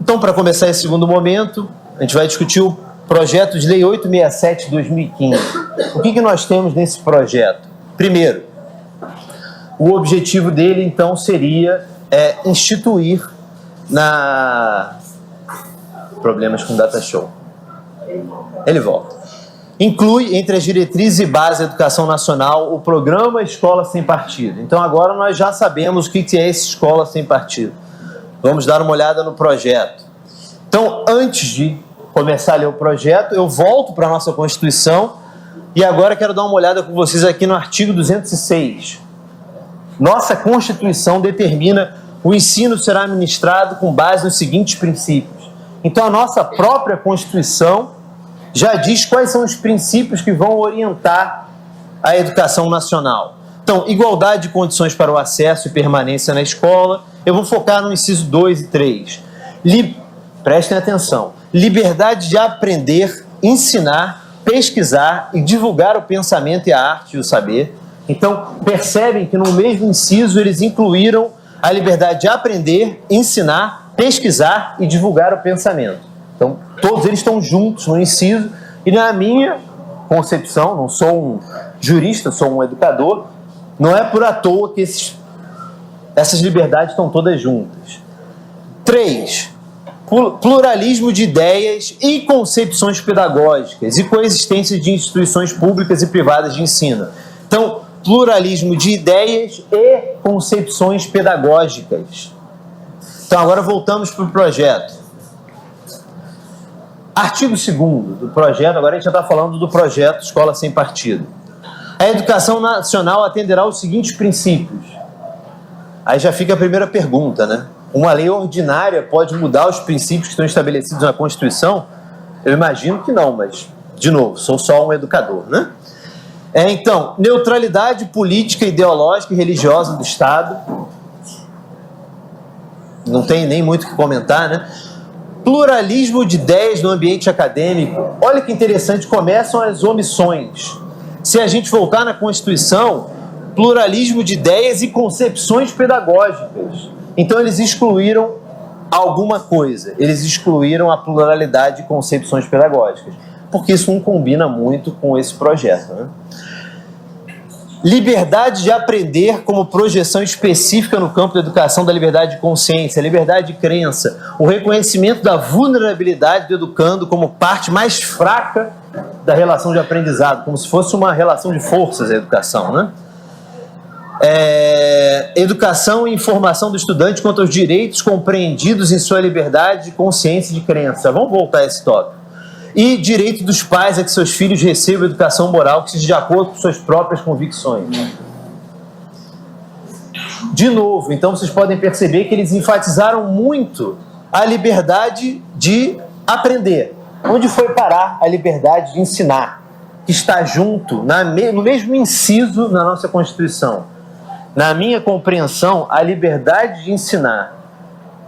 Então, para começar esse segundo momento, a gente vai discutir o projeto de lei 867 de 2015. O que nós temos nesse projeto? Primeiro, o objetivo dele, então, seria instituir Problemas com data show. Ele volta. Inclui entre as diretrizes e bases da educação nacional o programa Escola Sem Partido. Então, agora nós já sabemos o que é esse Escola Sem Partido. Vamos dar uma olhada no projeto. Então, antes de começar a ler o projeto, eu volto para a nossa Constituição e agora quero dar uma olhada com vocês aqui no artigo 206. Nossa Constituição determina o ensino será ministrado com base nos seguintes princípios. Então, a nossa própria Constituição já diz quais são os princípios que vão orientar a educação nacional. Então, igualdade de condições para o acesso e permanência na escola. Eu vou focar no inciso 2 e 3. Prestem atenção. Liberdade de aprender, ensinar, pesquisar e divulgar o pensamento e a arte e o saber. Então, percebem que no mesmo inciso eles incluíram a liberdade de aprender, ensinar, pesquisar e divulgar o pensamento. Então, todos eles estão juntos no inciso e na minha concepção, não sou um jurista, sou um educador, não é por à toa que essas liberdades estão todas juntas. 3. Pluralismo de ideias e concepções pedagógicas e coexistência de instituições públicas e privadas de ensino. Então, pluralismo de ideias e concepções pedagógicas. Então, agora voltamos para o projeto. Artigo 2º do projeto, agora a gente já está falando do projeto Escola Sem Partido. A educação nacional atenderá aos seguintes princípios. Aí já fica a primeira pergunta, né? Uma lei ordinária pode mudar os princípios que estão estabelecidos na Constituição? Eu imagino que não, mas, de novo, sou só um educador, né? Então, neutralidade política, ideológica e religiosa do Estado. Não tem nem muito o que comentar, né? Pluralismo de ideias no ambiente acadêmico. Olha que interessante, começam as omissões. Se a gente voltar na Constituição, pluralismo de ideias e concepções pedagógicas. Então, eles excluíram alguma coisa. Eles excluíram a pluralidade de concepções pedagógicas. Porque isso não combina muito com esse projeto, né? Liberdade de aprender como projeção específica no campo da educação da liberdade de consciência, liberdade de crença, o reconhecimento da vulnerabilidade do educando como parte mais fraca da relação de aprendizado, como se fosse uma relação de forças a educação, né? Educação e informação do estudante quanto aos direitos compreendidos em sua liberdade de consciência e de crença. Vamos voltar a esse tópico. E direito dos pais a que seus filhos recebam educação moral que seja de acordo com suas próprias convicções. De novo, então vocês podem perceber que eles enfatizaram muito a liberdade de aprender. Onde foi parar a liberdade de ensinar? Que está junto, no mesmo inciso na nossa Constituição. Na minha compreensão, a liberdade de ensinar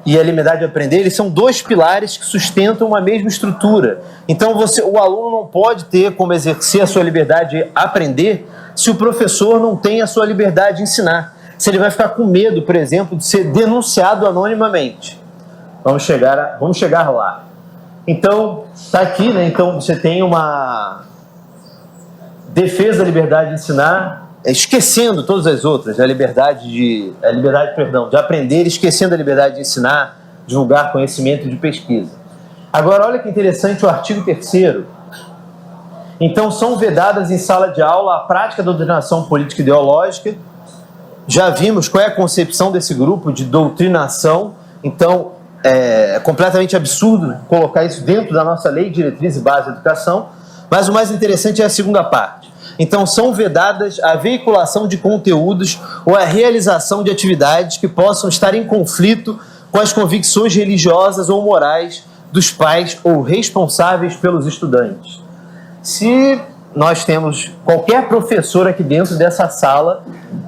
e a liberdade de aprender, eles são dois pilares que sustentam uma mesma estrutura. Então, o aluno não pode ter como exercer a sua liberdade de aprender se o professor não tem a sua liberdade de ensinar. Se ele vai ficar com medo, por exemplo, de ser denunciado anonimamente. Vamos chegar lá. Então, está aqui, né? Então, você tem uma defesa da liberdade de ensinar, esquecendo todas as outras, a liberdade de aprender, esquecendo a liberdade de ensinar, divulgar conhecimento e de pesquisa. Agora, olha que interessante o artigo 3º. Então, são vedadas em sala de aula a prática da doutrinação política e ideológica. Já vimos qual é a concepção desse grupo de doutrinação. Então, é completamente absurdo colocar isso dentro da nossa lei de diretriz e base da educação. Mas o mais interessante é a segunda parte. Então, são vedadas a veiculação de conteúdos ou a realização de atividades que possam estar em conflito com as convicções religiosas ou morais dos pais ou responsáveis pelos estudantes. Se nós temos qualquer professor aqui dentro dessa sala,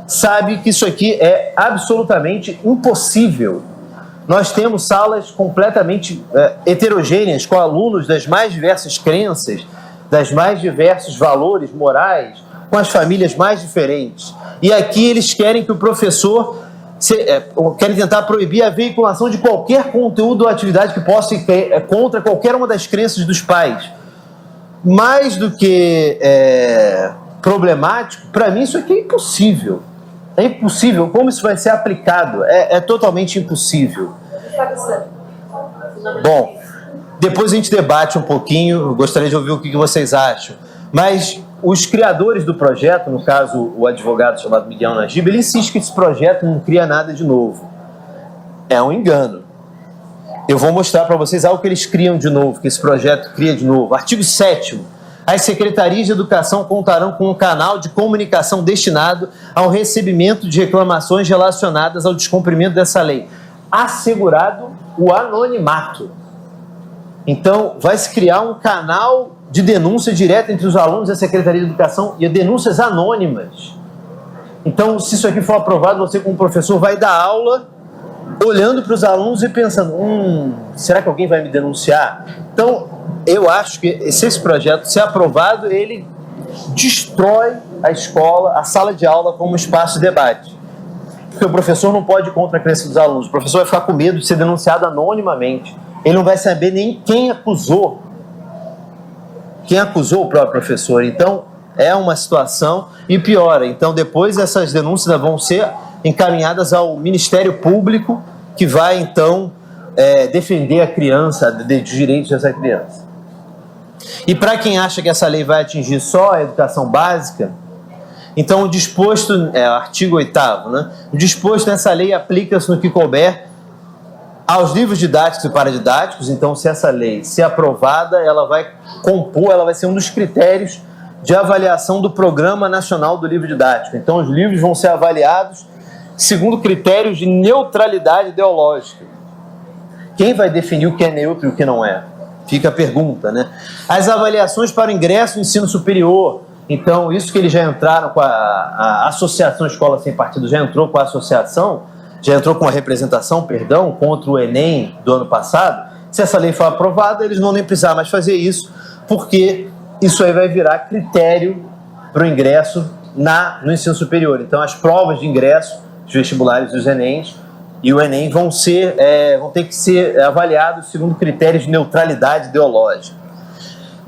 sabe que isso aqui é absolutamente impossível. Nós temos salas completamente heterogêneas, com alunos das mais diversas crenças, das mais diversos valores morais, com as famílias mais diferentes. E aqui eles querem que o professor querem tentar proibir a veiculação de qualquer conteúdo ou atividade que possa ir contra qualquer uma das crenças dos pais. Mais do que problemático, para mim isso aqui é impossível. É impossível. Como isso vai ser aplicado? É totalmente impossível. Bom, depois a gente debate um pouquinho, eu gostaria de ouvir o que vocês acham. Mas os criadores do projeto, no caso o advogado chamado Miguel Najib, ele insiste que esse projeto não cria nada de novo. É um engano. Eu vou mostrar para vocês algo que eles criam de novo, que esse projeto cria de novo. Artigo 7º. As secretarias de educação contarão com um canal de comunicação destinado ao recebimento de reclamações relacionadas ao descumprimento dessa lei, assegurado o anonimato. Então, vai se criar um canal de denúncia direta entre os alunos e a Secretaria de Educação e denúncias anônimas. Então, se isso aqui for aprovado, você como professor vai dar aula olhando para os alunos e pensando, será que alguém vai me denunciar? Então, eu acho que se esse projeto ser aprovado, ele destrói a escola, a sala de aula como espaço de debate. Porque o professor não pode ir contra a crença dos alunos. O professor vai ficar com medo de ser denunciado anonimamente. Ele não vai saber nem quem acusou o próprio professor. Então, é uma situação e piora. Então, depois essas denúncias vão ser encaminhadas ao Ministério Público, que vai, então, defender a criança, os direitos dessa criança. E para quem acha que essa lei vai atingir só a educação básica, então o disposto, artigo 8º, né? O disposto nessa lei aplica-se no que couber aos livros didáticos e paradidáticos. Então, se essa lei ser aprovada, ela vai ser um dos critérios de avaliação do Programa Nacional do Livro Didático. Então, os livros vão ser avaliados segundo critérios de neutralidade ideológica. Quem vai definir o que é neutro e o que não é? Fica a pergunta, né? As avaliações para o ingresso no ensino superior. Então, isso que eles já entraram com a Associação Escola Sem Partido, já entrou com a associação, já entrou com a representação, contra o Enem do ano passado. Se essa lei for aprovada, eles não vão nem precisar mais fazer isso, porque isso aí vai virar critério para o ingresso no ensino superior. Então, as provas de ingresso, os vestibulares e os Enems, e o Enem vão ter que ser avaliados segundo critérios de neutralidade ideológica.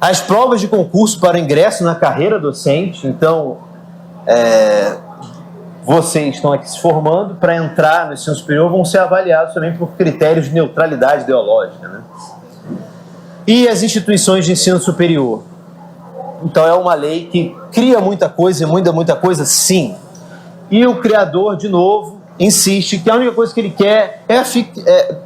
As provas de concurso para ingresso na carreira docente, então, vocês estão aqui se formando, para entrar no ensino superior, vão ser avaliados também por critérios de neutralidade ideológica, né? E as instituições de ensino superior. Então, é uma lei que cria muita coisa e muita coisa, sim. E o criador, de novo, insiste que a única coisa que ele quer é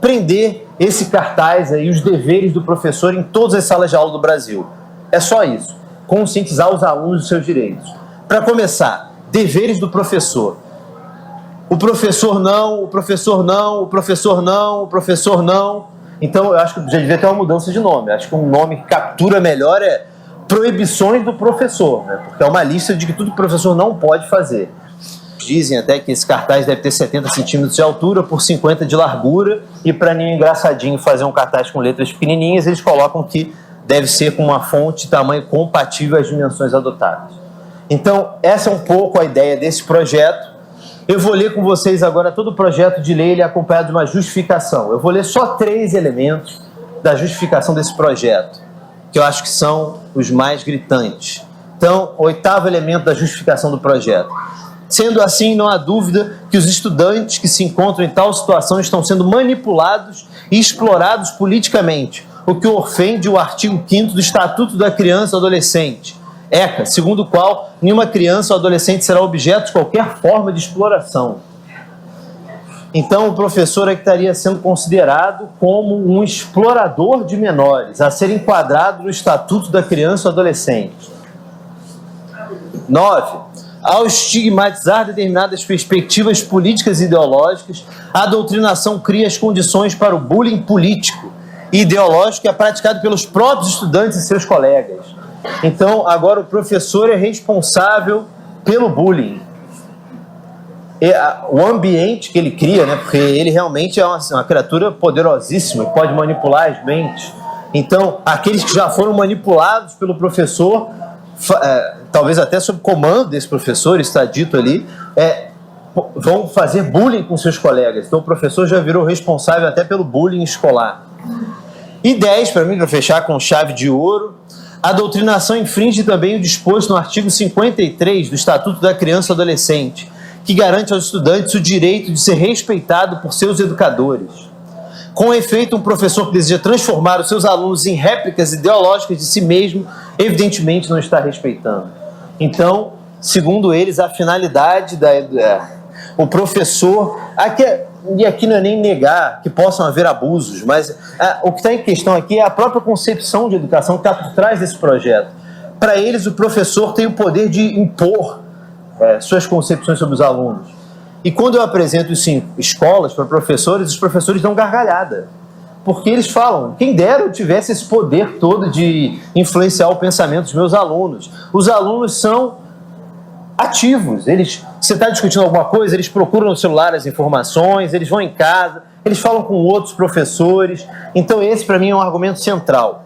prender esse cartaz aí, os deveres do professor em todas as salas de aula do Brasil. É só isso. Conscientizar os alunos dos seus direitos. Para começar, deveres do professor. O professor não, o professor não, o professor não, o professor não. Então, eu acho que já devia ter uma mudança de nome. Acho que um nome que captura melhor é proibições do professor, né? Porque é uma lista de que tudo que o professor não pode fazer. Dizem até que esse cartaz deve ter 70 centímetros de altura por 50 de largura, e para nenhum engraçadinho fazer um cartaz com letras pequenininhas, eles colocam que deve ser com uma fonte e tamanho compatível às dimensões adotadas. Então, essa é um pouco a ideia desse projeto. Eu vou ler com vocês agora todo o projeto de lei, ele é acompanhado de uma justificação. Eu vou ler só 3 elementos da justificação desse projeto, que eu acho que são os mais gritantes. Então, 8º elemento da justificação do projeto. Sendo assim, não há dúvida que os estudantes que se encontram em tal situação estão sendo manipulados e explorados politicamente, o que ofende o artigo 5º do Estatuto da Criança e do Adolescente, ECA, segundo o qual nenhuma criança ou adolescente será objeto de qualquer forma de exploração. Então, o professor é que estaria sendo considerado como um explorador de menores, a ser enquadrado no Estatuto da Criança e do Adolescente. 9. Ao estigmatizar determinadas perspectivas políticas e ideológicas, a doutrinação cria as condições para o bullying político e ideológico que é praticado pelos próprios estudantes e seus colegas. Então, agora o professor é responsável pelo bullying. O ambiente que ele cria, né, porque ele realmente é uma criatura poderosíssima, que pode manipular as mentes. Então, aqueles que já foram manipulados pelo professor, talvez até sob comando desse professor, está dito ali, vão fazer bullying com seus colegas. Então o professor já virou responsável até pelo bullying escolar. E 10, para mim, para fechar com chave de ouro, a doutrinação infringe também o disposto no artigo 53 do Estatuto da Criança e Adolescente, que garante aos estudantes o direito de ser respeitado por seus educadores. Com efeito, um professor que deseja transformar os seus alunos em réplicas ideológicas de si mesmo, evidentemente não está respeitando. Então, segundo eles, a finalidade o professor... E aqui não é nem negar que possam haver abusos, mas o que está em questão aqui é a própria concepção de educação que está por trás desse projeto. Para eles, o professor tem o poder de impor suas concepções sobre os alunos. E quando eu apresento isso em escolas para professores, os professores dão gargalhada. Porque eles falam, quem dera eu tivesse esse poder todo de influenciar o pensamento dos meus alunos. Os alunos são ativos. Você está discutindo alguma coisa, eles procuram no celular as informações, eles vão em casa, eles falam com outros professores. Então esse, para mim, é um argumento central.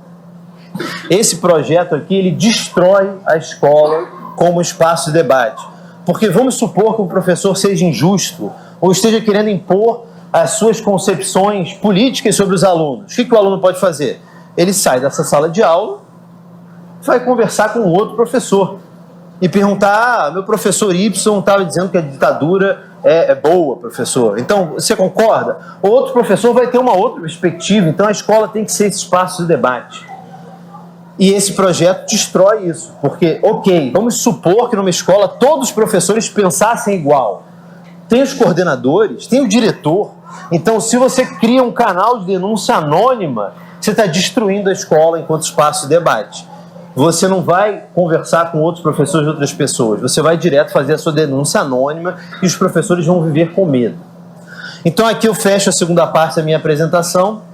Esse projeto aqui, ele destrói a escola como espaço de debate. Porque vamos supor que o professor seja injusto ou esteja querendo impor as suas concepções políticas sobre os alunos. O que o aluno pode fazer? Ele sai dessa sala de aula, vai conversar com outro professor e perguntar, meu professor Y estava dizendo que a ditadura é boa, professor. Então, você concorda? O outro professor vai ter uma outra perspectiva, então a escola tem que ser esse espaço de debate. E esse projeto destrói isso, porque, ok, vamos supor que numa escola todos os professores pensassem igual. Tem os coordenadores, tem o diretor. Então, se você cria um canal de denúncia anônima, você está destruindo a escola enquanto espaço de debate. Você não vai conversar com outros professores de outras pessoas, você vai direto fazer a sua denúncia anônima e os professores vão viver com medo. Então, aqui eu fecho a segunda parte da minha apresentação.